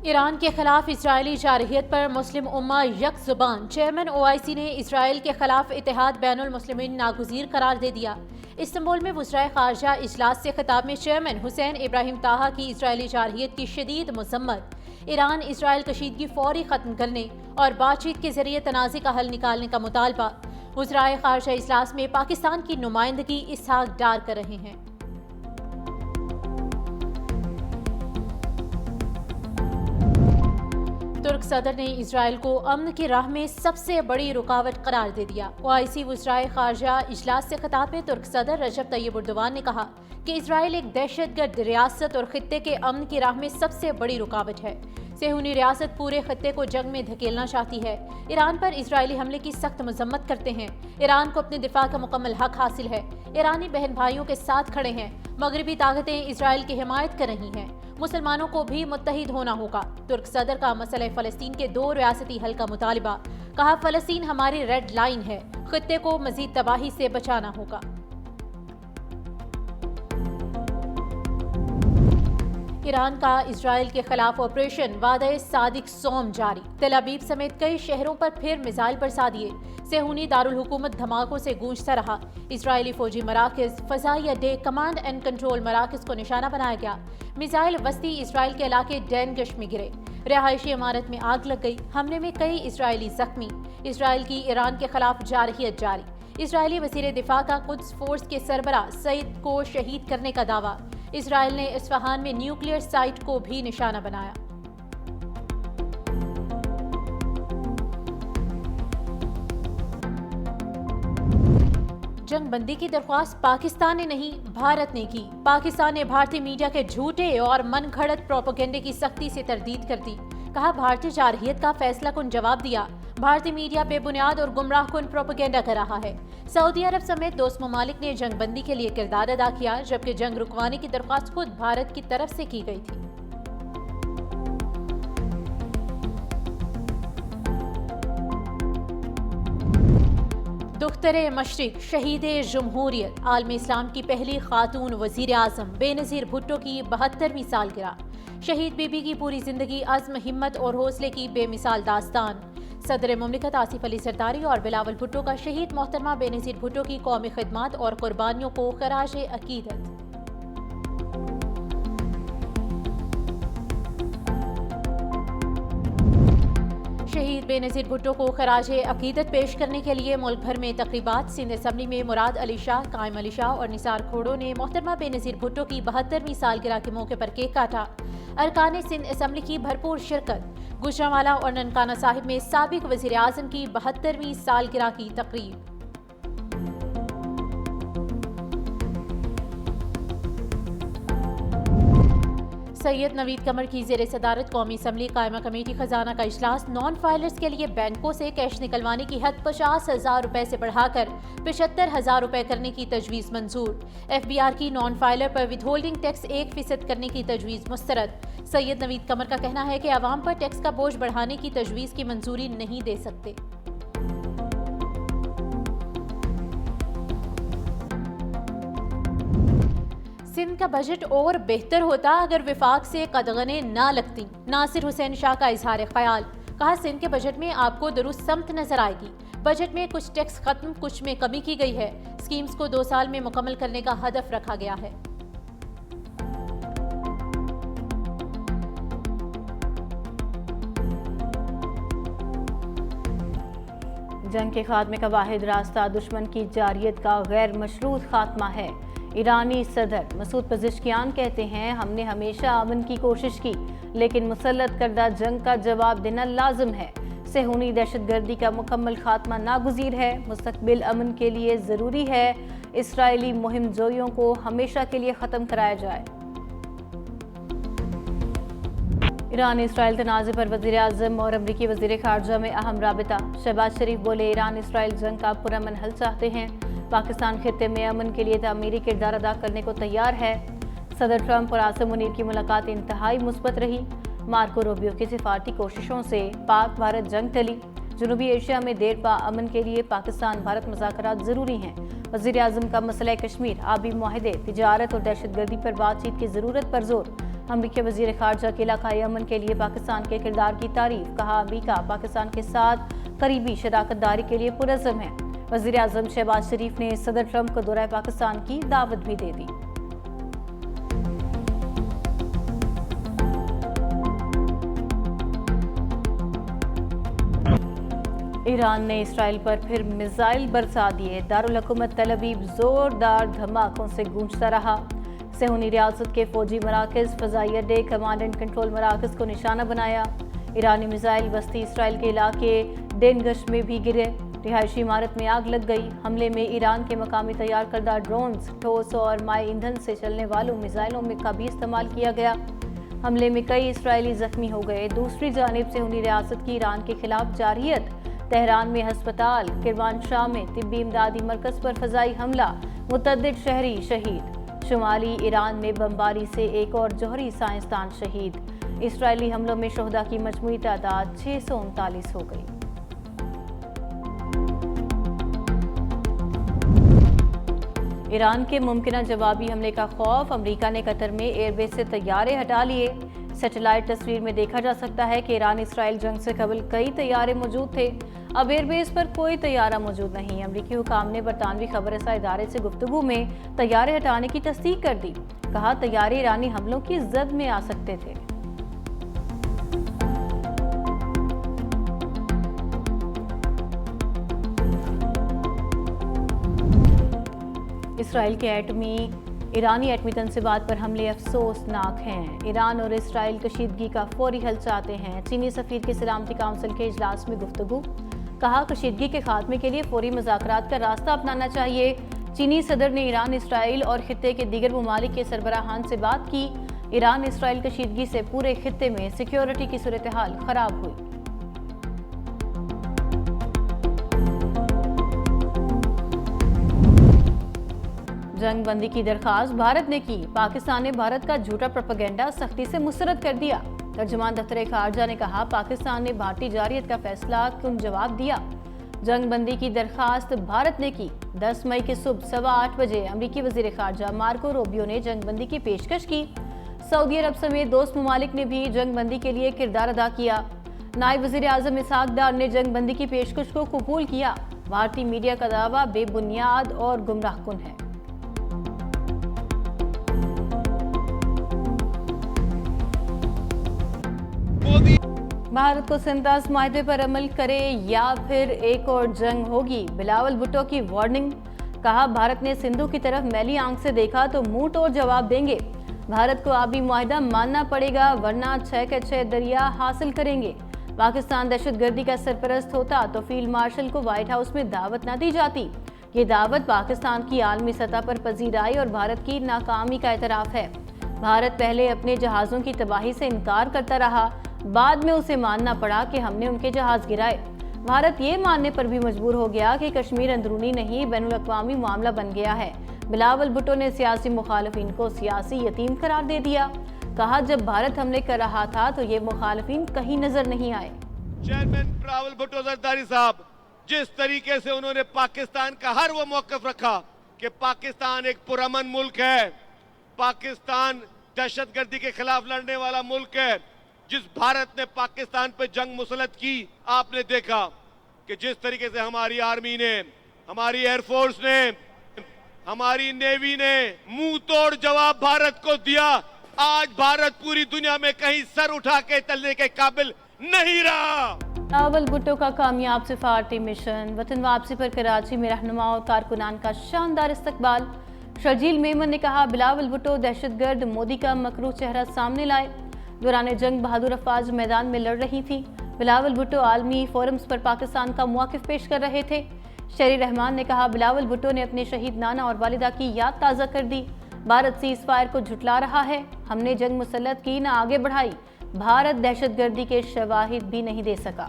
ایران کے خلاف اسرائیلی جارحیت پر مسلم امہ یک زبان، چیئرمین OIC نے اسرائیل کے خلاف اتحاد بین المسلمین ناگزیر قرار دے دیا۔ استنبول میں وزرائے خارجہ اجلاس سے خطاب میں چیئرمین حسین ابراہیم طٰہٰ کی اسرائیلی جارحیت کی شدید مذمت، ایران اسرائیل کشیدگی فوری ختم کرنے اور بات چیت کے ذریعے تنازع کا حل نکالنے کا مطالبہ۔ وزرائے خارجہ اجلاس میں پاکستان کی نمائندگی اسحاق ڈار کر رہے ہیں۔ ترک صدر نے اسرائیل کو امن کی راہ میں سب سے بڑی رکاوٹ قرار دے دیا۔ OIC وزرائے خارجہ اجلاس سے خطاب میں ترک صدر رجب طیب اردوان نے کہا کہ اسرائیل ایک دہشت گرد ریاست اور خطے کے امن کی راہ میں سب سے بڑی رکاوٹ ہے۔ صہیونی ریاست پورے خطے کو جنگ میں دھکیلنا چاہتی ہے۔ ایران پر اسرائیلی حملے کی سخت مذمت کرتے ہیں۔ ایران کو اپنے دفاع کا مکمل حق حاصل ہے۔ ایرانی بہن بھائیوں کے ساتھ کھڑے ہیں۔ مغربی طاقتیں اسرائیل کی حمایت کر رہی ہیں۔ مسلمانوں کو بھی متحد ہونا ہوگا۔ ترک صدر کا مسئلہ فلسطین کے 2 ریاستی حل کا مطالبہ، کہا فلسطین ہماری ریڈ لائن ہے، خطے کو مزید تباہی سے بچانا ہوگا۔ ایران کا اسرائیل کے خلاف آپریشن وعدہ صادق سوم جاری، تل ابیب سمیت کئی شہروں پر پھر میزائل برسا دیے۔ صہیونی دارالحکومت دھماکوں سے گونجتا رہا۔ اسرائیلی فوجی مراکز، فضائی اڈے، کمانڈ اینڈ کنٹرول مراکز کو نشانہ بنایا گیا۔ میزائل وسطی اسرائیل کے علاقے ڈین گش میں گرے۔ رہائشی عمارت میں آگ لگ گئی۔ حملے میں کئی اسرائیلی زخمی۔ اسرائیل کی ایران کے خلاف جارحیت جاری۔ اسرائیلی وزیر دفاع کا قدس فورس کے سربراہ سعید کو شہید کرنے کا دعویٰ۔ اسرائیل نے اصفہان میں نیوکلیئر سائٹ کو بھی نشانہ بنایا۔ جنگ بندی کی درخواست پاکستان نے نہیں، بھارت نے کی۔ پاکستان نے بھارتی میڈیا کے جھوٹے اور من گھڑت پروپیگنڈے کی سختی سے تردید کر دی، کہا بھارتی جارحیت کا فیصلہ کن جواب دیا۔ بھارتی میڈیا بے بنیاد اور گمراہ کن پروپیگنڈا کر رہا ہے۔ سعودی عرب سمیت دوست ممالک نے جنگ بندی کے لیے کردار ادا کیا، جبکہ جنگ رکوانے کی درخواست خود بھارت کی طرف سے کی گئی تھی۔ دختر مشرق، شہید جمہوریت، عالم اسلام کی پہلی خاتون وزیر اعظم بے نظیر بھٹو کی 72ویں سالگرہ۔ شہید بی بی کی پوری زندگی عزم، ہمت اور حوصلے کی بے مثال داستان۔ صدر مملکت آصف علی زرداری اور بلاول بھٹو کا شہید محترمہ بے نظیر بھٹو کی قومی خدمات اور قربانیوں کو خراج عقیدت۔ شہید بے نظیر بھٹو کو خراج عقیدت پیش کرنے کے لیے ملک بھر میں تقریبات۔ سندھ اسمبلی میں مراد علی شاہ، قائم علی شاہ اور نثار کھوڑوں نے محترمہ بے نظیر بھٹو کی 72ویں سالگرہ کے موقع پر کیک کاٹا۔ ارکان سندھ اسمبلی کی بھرپور شرکت۔ گوجرانوالہ اور ننکانہ صاحب میں سابق وزیر اعظم کی 72ویں سالگرہ کی تقریب۔ سید نوید قمر کی زیر صدارت قومی اسمبلی قائمہ کمیٹی خزانہ کا اجلاس۔ نان فائلرز کے لیے بینکوں سے کیش نکلوانے کی حد 50,000 روپے سے بڑھا کر 75,000 روپے کرنے کی تجویز منظور۔ FBR کی نان فائلر پر ود ہولڈنگ ٹیکس 1% کرنے کی تجویز مسترد۔ سید نوید قمر کا کہنا ہے کہ عوام پر ٹیکس کا بوجھ بڑھانے کی تجویز کی منظوری نہیں دے سکتے۔ سندھ کا بجٹ اور بہتر ہوتا اگر وفاق سے قدغنیں نہ لگتی، ناصر حسین شاہ کا اظہار خیال، کہا سندھ کے بجٹ میں آپ کو درست سمت نظر آئے گی۔ بجٹ میں کچھ ٹیکس ختم، کچھ میں کمی کی گئی ہے۔ اسکیمز کو 2 سال میں مکمل کرنے کا ہدف رکھا گیا ہے۔ جنگ کے خاتمے کا واحد راستہ دشمن کی جارحیت کا غیر مشروط خاتمہ ہے۔ ایرانی صدر مسعود پزشکیان کہتے ہیں ہم نے ہمیشہ امن کی کوشش کی، لیکن مسلط کردہ جنگ کا جواب دینا لازم ہے۔ صہیونی دہشت گردی کا مکمل خاتمہ ناگزیر ہے، مستقبل امن کے لیے ضروری ہے۔ اسرائیلی مہم جوئیوں کو ہمیشہ کے لیے ختم کرایا جائے۔ ایران اسرائیل تنازع پر وزیر اعظم اور امریکی وزیر خارجہ میں اہم رابطہ۔ شہباز شریف بولے ایران اسرائیل جنگ کا پرامن حل چاہتے ہیں۔ پاکستان خطے میں امن کے لیے تعمیری کردار ادا کرنے کو تیار ہے۔ صدر ٹرمپ اور عاصم منیر کی ملاقات انتہائی مثبت رہی۔ مارکو روبیو کی سفارتی کوششوں سے پاک بھارت جنگ ٹلی۔ جنوبی ایشیا میں دیر پا امن کے لیے پاکستان بھارت مذاکرات ضروری ہیں۔ وزیر اعظم کا مسئلہ کشمیر، آبی معاہدے، تجارت اور دہشت گردی پر بات چیت کی ضرورت پر زور۔ امریکی وزیر خارجہ کے علاقائی امن کے لیے پاکستان کے کردار کی تعریف، کہا امریکہ پاکستان کے ساتھ قریبی شراکت داری کے لیے پرعزم ہے۔ وزیر اعظم شہباز شریف نے صدر ٹرمپ کو دورہ پاکستان کی دعوت بھی دے دی۔ ایران نے اسرائیل پر پھر میزائل برسا دیے، دارالحکومت تل ابیب زوردار دھماکوں سے گونجتا رہا۔ صہیونی ریاست کے فوجی مراکز، فضائی اڈے، کمانڈ اینڈ کنٹرول مراکز کو نشانہ بنایا۔ ایرانی میزائل وسطی اسرائیل کے علاقے ڈینگش میں بھی گرے، رہائشی عمارت میں آگ لگ گئی۔ حملے میں ایران کے مقامی تیار کردہ ڈرونز، ٹھوس اور مائع ایندھن سے چلنے والوں میزائلوں کا بھی استعمال کیا گیا۔ حملے میں کئی اسرائیلی زخمی ہو گئے۔ دوسری جانب صہیونی ریاست کی ایران کے خلاف جارحیت، تہران میں ہسپتال، کرمانشاہ میں طبی امدادی مرکز پر فضائی حملہ، متعدد شہری شہید۔ شمالی ایران میں بمباری سے ایک اور جوہری سائنسدان شہید۔ اسرائیلی حملوں میں شہداء کی مجموعی تعداد 639 ہو گئی۔ ایران کے ممکنہ جوابی حملے کا خوف، امریکہ نے قطر میں ایئر بیس سے طیارے ہٹا لیے۔ سیٹلائٹ تصویر میں دیکھا جا سکتا ہے کہ ایران اسرائیل جنگ سے قبل کئی طیارے موجود تھے، اب ایئر بیس پر کوئی طیارہ موجود نہیں۔ امریکی حکام نے برطانوی خبر رساں ادارے سے گفتگو میں طیارے ہٹانے کی تصدیق کر دی، کہا طیارے ایرانی حملوں کی زد میں آ سکتے تھے۔ اسرائیل کے ایرانی ایٹمی تنصیبات پر حملے افسوسناک ہیں۔ ایران اور اسرائیل کشیدگی کا فوری حل چاہتے ہیں۔ چینی سفیر کی سلامتی کونسل کے اجلاس میں گفتگو، کہا کشیدگی کے خاتمے کے لیے فوری مذاکرات کا راستہ اپنانا چاہیے۔ چینی صدر نے ایران، اسرائیل اور خطے کے دیگر ممالک کے سربراہان سے بات کی۔ ایران اسرائیل کشیدگی سے پورے خطے میں سیکیورٹی کی صورتحال خراب ہوئی۔ جنگ بندی کی درخواست بھارت نے کی، پاکستان نے بھارت کا جھوٹا پروپیگنڈا سختی سے مسترد کر دیا۔ ترجمان دفتر خارجہ نے کہا پاکستان نے بھارتی جارحیت کا فیصلہ کن جواب دیا۔ جنگ بندی کی درخواست بھارت نے کی۔ 10 مئی کی صبح 8:15 بجے امریکی وزیر خارجہ مارکو روبیو نے جنگ بندی کی پیشکش کی۔ سعودی عرب سمیت دوست ممالک نے بھی جنگ بندی کے لیے کردار ادا کیا۔ نائب وزیر اعظم اسحاق ڈار نے جنگ بندی کی پیشکش کو قبول کیا۔ بھارتی میڈیا کا دعویٰ بے بنیاد اور گمراہ کن ہے۔ بھارت کو سنتاس معاہدے پر عمل کرے یا پھر ایک اور جنگ ہوگی، بلاول بھٹو کی وارننگ، کہا بھارت نے سندھو کی طرف میلی آنکھ سے دیکھا تو منہ توڑ جواب دیں گے۔ بھارت کو آبی معاہدہ ماننا پڑے گا ورنہ 6 کے 6 دریا حاصل کریں گے۔ پاکستان دہشت گردی کا سرپرست ہوتا تو فیلڈ مارشل کو وائٹ ہاؤس میں دعوت نہ دی جاتی۔ یہ دعوت پاکستان کی عالمی سطح پر پذیرائی اور بھارت کی ناکامی کا اعتراف ہے۔ بھارت پہلے اپنے جہازوں کی تباہی سے انکار کرتا رہا، بعد میں اسے ماننا پڑا کہ ہم نے ان کے جہاز گرائے۔ بھارت یہ ماننے پر بھی مجبور ہو گیا کہ کشمیر اندرونی نہیں بین الاقوامی معاملہ بن گیا ہے۔ بلاول بھٹو نے سیاسی مخالفین کو سیاسی یتیم قرار دے دیا، کہا جب بھارت حملے کر رہا تھا تو یہ مخالفین کہیں نظر نہیں آئے۔ چیئرمین بلاول بھٹو زرداری صاحب جس طریقے سے انہوں نے پاکستان کا ہر وہ موقف رکھا کہ پاکستان ایک پرامن ملک ہے، پاکستان دہشت گردی کے خلاف لڑنے والا ملک ہے، جس بھارت نے پاکستان پہ جنگ مسلط کی، آپ نے دیکھا کہ جس طریقے سے ہماری آرمی نے، ہماری ایئر فورس نے، ہماری نیوی نے منہ توڑ جواب بھارت کو دیا۔ آج بھارت پوری دنیا میں کہیں سر اٹھا کے چلنے کے قابل نہیں رہا۔ بلاول بھٹو کا کامیاب سفارتی مشن، وطن واپسی پر کراچی میں رہنما اور کارکنان کا شاندار استقبال۔ شرجیل میمن نے کہا بلاول بھٹو دہشت گرد مودی کا مکروہ چہرہ سامنے لائے۔ دوران جنگ بہادر افواج میدان میں لڑ رہی تھی۔ بلاول بھٹو عالمی فورمز پر پاکستان کا مواقف پیش کر رہے تھے۔ شہری رحمان نے کہا بلاول بھٹو نے اپنے شہید نانا اور والدہ کی یاد تازہ کر دی۔ بھارت سیز فائر کو جھٹلا رہا ہے، ہم نے جنگ مسلط کی نہ آگے بڑھائی، بھارت دہشت گردی کے شواہد بھی نہیں دے سکا۔